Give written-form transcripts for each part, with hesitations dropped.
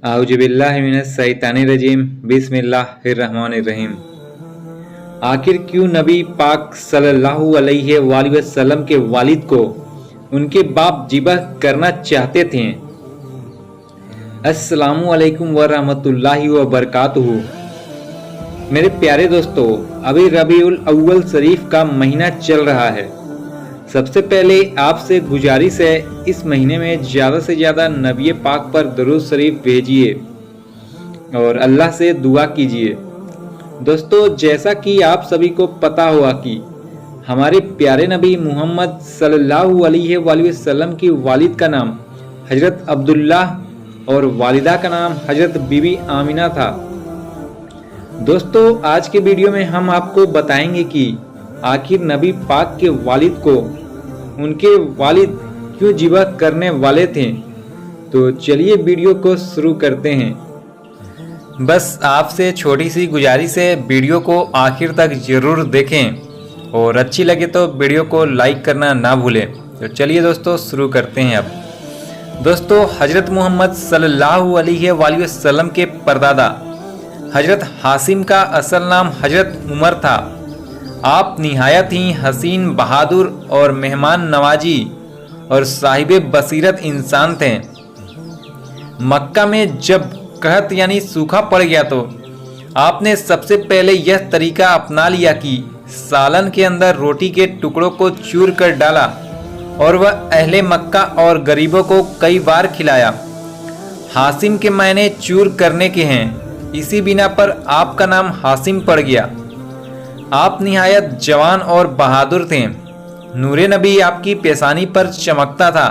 आउज़ुबिल्लाहि मिनश्शैतानिर्रजीम बिस्मिल्लाहिर्रहमानिर्रहीम। आखिर क्यों नबी पाक सल्लल्लाहु अलैहि वसल्लम के वालिद को उनके बाप ज़िबह करना चाहते थे? अस्सलामु अलैकुम व रहमतुल्लाहि व बरकातुहू। मेरे प्यारे दोस्तों, अभी रबीउल अव्वल शरीफ का महीना चल रहा है। सबसे पहले आपसे गुजारिश है, इस महीने में ज़्यादा से ज़्यादा नबी पाक पर दरूद शरीफ भेजिए और अल्लाह से दुआ कीजिए। दोस्तों, जैसा कि आप सभी को पता होगा कि हमारे प्यारे नबी मोहम्मद सल्लल्लाहु अलैहि वसल्लम की वालिद का नाम हज़रत अब्दुल्ला और वालिदा का नाम हज़रत बीबी आमिना था। दोस्तों, आज के वीडियो में हम आपको बताएंगे कि आखिर नबी पाक के वालिद को उनके वालिद क्यों ज़िबह करने वाले थे। तो चलिए वीडियो को शुरू करते हैं। बस आपसे छोटी सी गुजारिश है, वीडियो को आखिर तक ज़रूर देखें और अच्छी लगे तो वीडियो को लाइक करना ना भूलें। तो चलिए दोस्तों शुरू करते हैं। अब दोस्तों, हज़रत मोहम्मद सल्लल्लाहु अलैहि वसल्लम के परदादा हज़रत हाशिम का असल नाम हज़रत उमर था। आप निहायत ही हसीन, बहादुर और मेहमान नवाजी और साहिब बसीरत इंसान थे। मक्का में जब कहत यानी सूखा पड़ गया तो आपने सबसे पहले यह तरीका अपना लिया कि सालन के अंदर रोटी के टुकड़ों को चूर कर डाला और वह अहले मक्का और गरीबों को कई बार खिलाया। हाशिम के मायने चूर करने के हैं, इसी बिना पर आपका नाम हाशिम पड़ गया। आप निहायत जवान और बहादुर थे। नूरे नबी आपकी पेशानी पर चमकता था।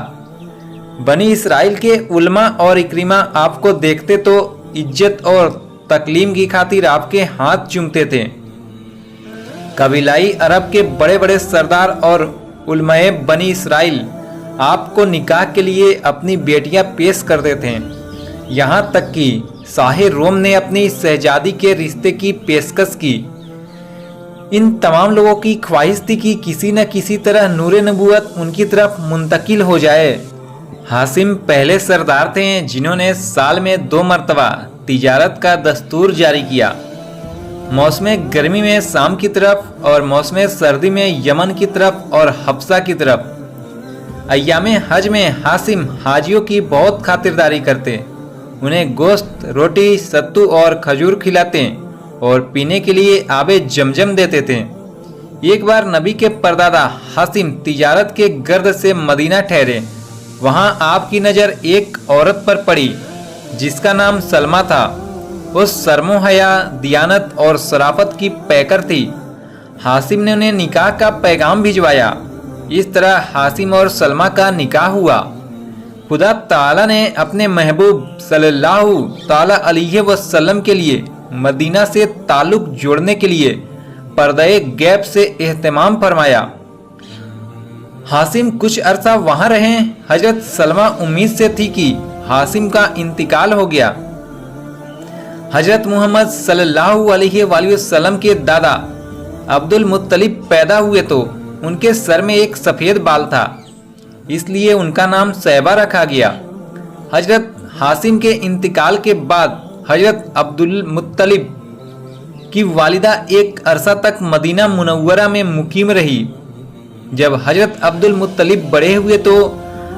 बनी इसराइल के उलमा और इकरीमा आपको देखते तो इज्जत और तकलीम की खातिर आपके हाथ चूमते थे। कबीलाई अरब के बड़े बड़े सरदार और उलमाए बनी इसराइल आपको निकाह के लिए अपनी बेटियां पेश करते थे। यहाँ तक कि शाह रोम ने अपनी शहजादी के रिश्ते की पेशकश की। इन तमाम लोगों की ख्वाहिश थी कि किसी न किसी तरह नूरे नबूवत उनकी तरफ मुंतकिल हो जाए। हाशिम पहले सरदार थे जिन्होंने साल में 2 मरतबा तिजारत का दस्तूर जारी किया। मौसम गर्मी में शाम की तरफ और मौसम सर्दी में यमन की तरफ और हफ्सा की तरफ। अय्याम हज में हाशिम हाजियों की बहुत खातिरदारी करते, उन्हें गोश्त, रोटी, सत्तू और खजूर खिलाते और पीने के लिए आबे जमजम देते थे। एक बार नबी के परदादा हाशिम तिजारत के गर्द से मदीना ठहरे। वहां आपकी नज़र एक औरत पर पड़ी जिसका नाम सलमा था। वो शर्मो हया, दियानत और शराफत की पैकर थी। हाशिम ने उन्हें निकाह का पैगाम भिजवाया। इस तरह हाशिम और सलमा का निकाह हुआ। खुदा ताला ने अपने महबूब सल्लल्लाहु ताला अलैहि वसल्लम के लिए मदीना से ताल्लुक जोड़ने के लिए पर्दे गैब से एहतमाम फरमाया। हाशिम कुछ अरसा वहां रहे। हजरत सलमा उम्मीद से थी कि हाशिम का इंतकाल हो गया। हजरत मोहम्मद सल्लल्लाहु अलैहि वसल्लम के दादा अब्दुल मुत्तलिब पैदा हुए तो उनके सर में एक सफ़ेद बाल था, इसलिए उनका नाम सैबा रखा गया। हजरत हाशिम के इंतकाल के बाद हजरत अब्दुल मुत्तलिब की वालिदा एक अरसा तक मदीना मुनव्वरा में मुकीम रही। जब हजरत अब्दुल मुत्तलिब बड़े हुए तो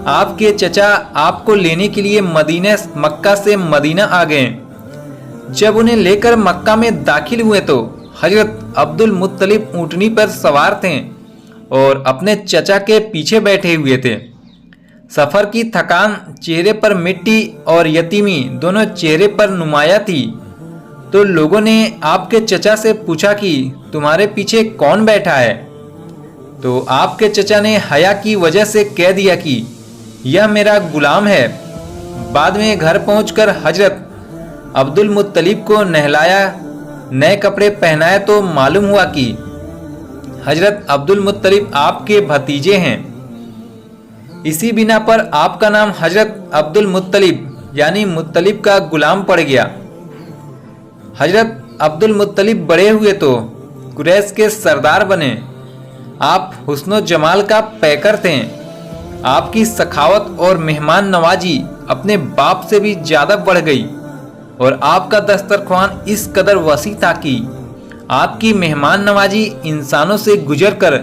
आपके चचा आपको लेने के लिए मक्का से मदीना आ गए। जब उन्हें लेकर मक्का में दाखिल हुए तो हजरत अब्दुल मुत्तलिब ऊँटनी पर सवार थे और अपने चचा के पीछे बैठे हुए थे। सफ़र की थकान चेहरे पर मिट्टी और यतीमी दोनों चेहरे पर नुमाया थी। तो लोगों ने आपके चचा से पूछा कि तुम्हारे पीछे कौन बैठा है। तो आपके चचा ने हया की वजह से कह दिया कि यह मेरा गुलाम है। बाद में घर पहुंचकर हजरत अब्दुल मुत्तलिब को नहलाया, नए कपड़े पहनाए तो मालूम हुआ कि हजरत अब्दुल मुत्तलिब आपके भतीजे हैं। इसी बिना पर आपका नाम हजरत अब्दुल मुत्तलिब यानी मुत्तलिब का गुलाम पड़ गया। हजरत अब्दुल मुत्तलिब बड़े हुए तो कुरैश के सरदार बने। आप हुस्नो जमाल का पैकर थे। आपकी सखावत और मेहमान नवाजी अपने बाप से भी ज़्यादा बढ़ गई। और आपका दस्तरख्वान इस कदर वसी था कि आपकी मेहमान नवाजी इंसानों से गुजरकर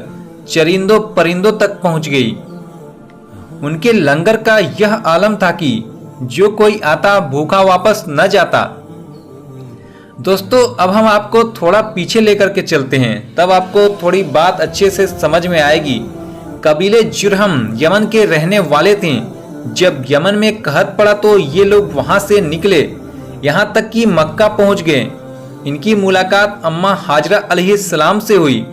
चरिंदों परिंदों तक पहुंच गई। उनके लंगर का यह आलम था कि जो कोई आता भूखा वापस न जाता। दोस्तों, अब हम आपको थोड़ा पीछे लेकर के चलते हैं, तब आपको थोड़ी बात अच्छे से समझ में आएगी। कबीले जुरहम यमन के रहने वाले थे। जब यमन में कहत पड़ा तो ये लोग वहां से निकले, यहाँ तक कि मक्का पहुंच गए। इनकी मुलाकात अम्मा हाजरा अलैहिस्सलाम से हुई।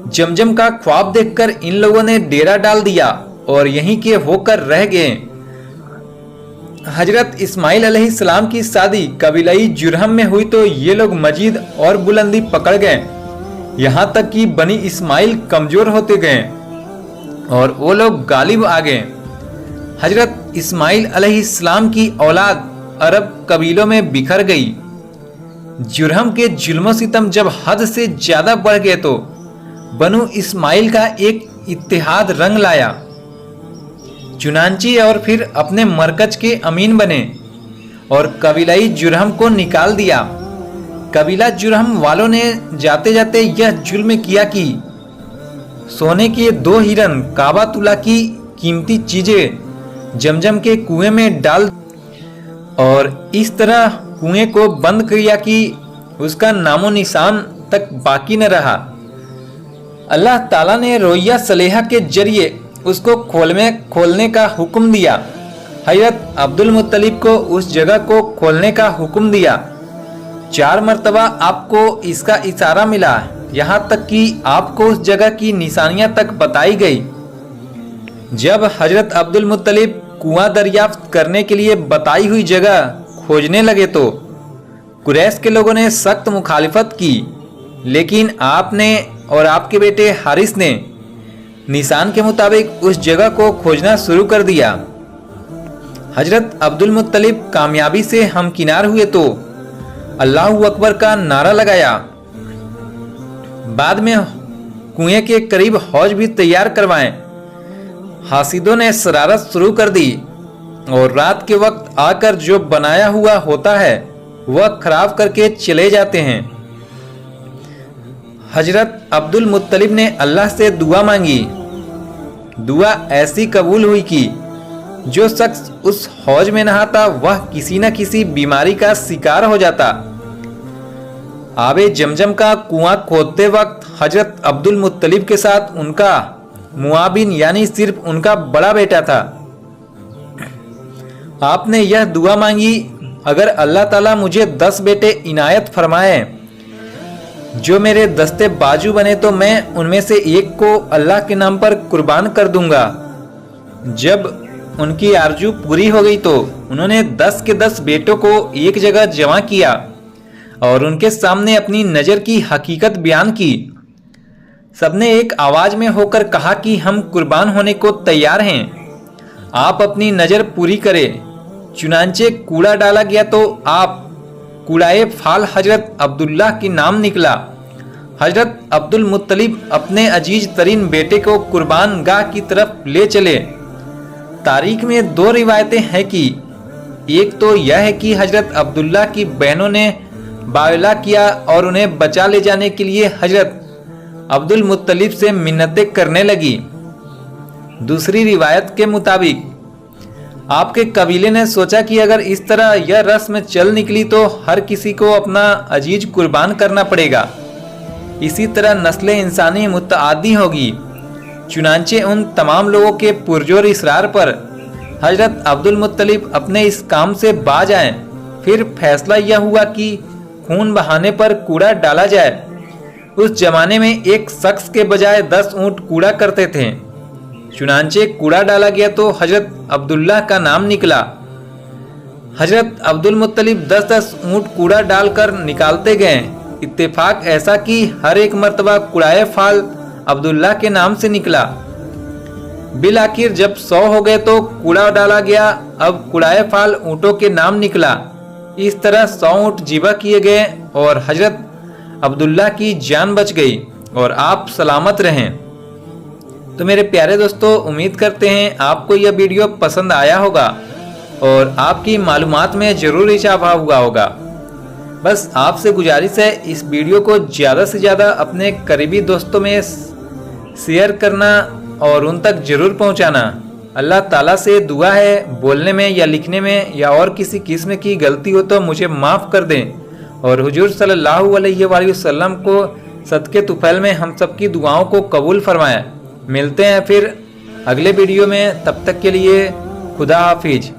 जमजम का ख्वाब देखकर इन लोगों ने डेरा डाल दिया और यहीं के होकर रह गए। हजरत इस्माइल अलैहिस्सलाम की शादी कबीलाई जुरहम में हुई तो ये लोग मजीद और बुलंदी पकड़ गए, यहाँ तक कि बनी इस्माइल कमजोर होते गए और वो लोग गालिब आ गए। हजरत इस्माइल अलैहिस्सलाम की औलाद अरब कबीलों में बिखर गई। जुरहम के जुल्म सितम जब हद से ज्यादा बढ़ गए तो बनु इस्माइल का एक इत्तेहाद रंग लाया। चुनांची और फिर अपने मरकज के अमीन बने और कबीलाई जुरहम को निकाल दिया। कबीला जुरहम वालों ने जाते जाते यह जुल्म किया कि सोने के 2 हिरन काबातुल्ला की कीमती चीजें जमजम के कुएं में डाल और इस तरह कुएं को बंद किया कि उसका नामो निशान तक बाकी न रहा। अल्लाह ताला ने रोया सलेहा के जरिए उसको खोलने का हुक्म दिया। हजरत अब्दुल मुत्तलिब को उस जगह को खोलने का हुक्म दिया। 4 मरतबा आपको इसका इशारा मिला, यहाँ तक कि आपको उस जगह की निशानियां तक बताई गई। जब हजरत अब्दुल मुत्तलिब कुआं दरियाफ्त करने के लिए बताई हुई जगह खोजने लगे तो कुरैश के लोगों ने सख्त मुखालिफत की, लेकिन आपने और आपके बेटे हारिस ने निशान के मुताबिक उस जगह को खोजना शुरू कर दिया। हजरत अब्दुल मुत्तलिब कामयाबी से हमकिनार हुए तो अल्लाहु अकबर का नारा लगाया। बाद में कुएं के करीब हौज भी तैयार करवाएं। हासिदों ने शरारत शुरू कर दी और रात के वक्त आकर जो बनाया हुआ होता है वह खराब करके चले जाते हैं। हजरत अब्दुल मुत्तलिब ने अल्लाह से दुआ मांगी। दुआ ऐसी कबूल हुई कि जो शख्स उस हौज में नहाता वह किसी न किसी बीमारी का शिकार हो जाता। आबे जमजम का कुआं खोदते वक्त हजरत अब्दुल मुत्तलिब के साथ उनका मुआबिन यानी सिर्फ उनका बड़ा बेटा था। आपने यह दुआ मांगी, अगर अल्लाह ताला मुझे 10 बेटे इनायत फरमाए जो मेरे दस्ते बाजू बने तो मैं उनमें से एक को अल्लाह के नाम पर कुर्बान कर दूंगा। जब उनकी आरजू पूरी हो गई तो उन्होंने 10 के 10 बेटों को एक जगह जमा किया और उनके सामने अपनी नज़र की हकीकत बयान की। सबने एक आवाज में होकर कहा कि हम कुर्बान होने को तैयार हैं, आप अपनी नज़र पूरी करें। चुनांचे कूड़ा डाला गया तो आप कूड़ाए फाल हजरत अब्दुल्लाह की नाम निकला। हजरत अब्दुल मुत्तलिब अपने अजीज तरीन बेटे को कुर्बान गाह की तरफ ले चले। तारीख में 2 रिवायतें हैं कि एक तो यह है कि हजरत अब्दुल्लाह की बहनों ने बावला किया और उन्हें बचा ले जाने के लिए हजरत अब्दुल मुत्तलिब से मिन्नतें करने लगी। दूसरी रिवायत के मुताबिक आपके कबीले ने सोचा कि अगर इस तरह यह रस्म चल निकली तो हर किसी को अपना अजीज कुर्बान करना पड़ेगा। इसी तरह नस्लें इंसानी मुतआद्दी होगी। चुनांचे उन तमाम लोगों के पुरजोर इसरार पर हजरत अब्दुल मुत्तलिब अपने इस काम से बाज आए। फिर फैसला यह हुआ कि खून बहाने पर कूड़ा डाला जाए। उस जमाने में एक शख्स के बजाय 10 ऊंट कूड़ा करते थे। चुनांचे कूड़ा डाला गया तो हजरत अब्दुल्लाह का नाम निकला। हजरत अब्दुल मुत्तलिब 10-10 ऊंट कूड़ा डालकर निकालते गए। इत्तेफाक ऐसा कि हर एक मर्तबा कूड़ाए फाल अब्दुल्लाह के नाम से निकला। बिल आखिर जब 100 हो गए तो कूड़ा डाला गया। अब कूड़ाए फाल ऊँटों के नाम निकला। इस तरह 100 ऊँट जिबा किए गए और हजरत अब्दुल्लाह की जान बच गई और आप सलामत रहें। तो मेरे प्यारे दोस्तों, उम्मीद करते हैं आपको यह वीडियो पसंद आया होगा और आपकी मालूमात में ज़रूर इजाफा हुआ होगा। बस आपसे गुजारिश है इस वीडियो को ज़्यादा से ज़्यादा अपने करीबी दोस्तों में शेयर करना और उन तक ज़रूर पहुंचाना। अल्लाह ताला से दुआ है बोलने में या लिखने में या और किसी किस्म की गलती हो तो मुझे माफ़ कर दें और हुजूर सल्लल्लाहु अलैहि वसल्लम को सदके तुफैल में हम सबकी दुआओं को कबूल फरमाए। मिलते हैं फिर अगले वीडियो में, तब तक के लिए खुदा हाफिज।